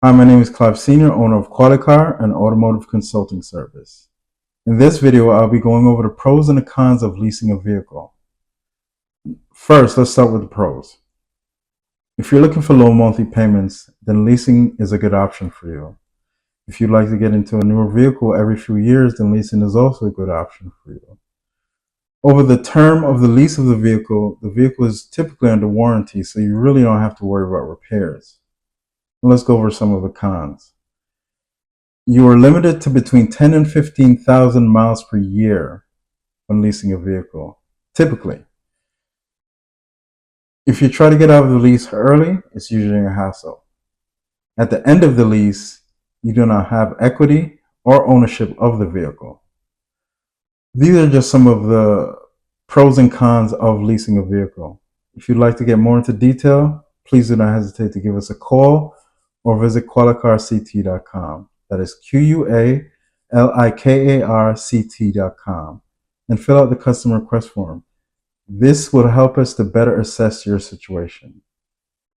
Hi, my name is Clive Sr., owner of Qualicar, an automotive consulting service. In this video, I'll be going over the pros and the cons of leasing a vehicle. First, let's start with the pros. If you're looking for low monthly payments, then leasing is a good option for you. If you'd like to get into a newer vehicle every few years, then leasing is also a good option for you. Over the term of the lease of the vehicle is typically under warranty, so you really don't have to worry about repairs. Let's go over some of the cons. You are limited to between 10 and 15,000 miles per year when leasing a vehicle, typically. If you try to get out of the lease early, it's usually a hassle. At the end of the lease, you do not have equity or ownership of the vehicle. These are just some of the pros and cons of leasing a vehicle. If you'd like to get more into detail, please do not hesitate to give us a call or visit qualicarct.com. That is QUALIKARCT.com, and fill out the customer request form. This will help us to better assess your situation.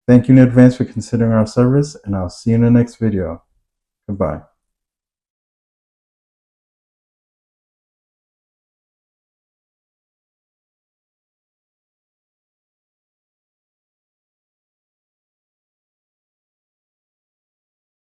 Thank you in advance for considering our service, and I'll see you in the next video. Goodbye.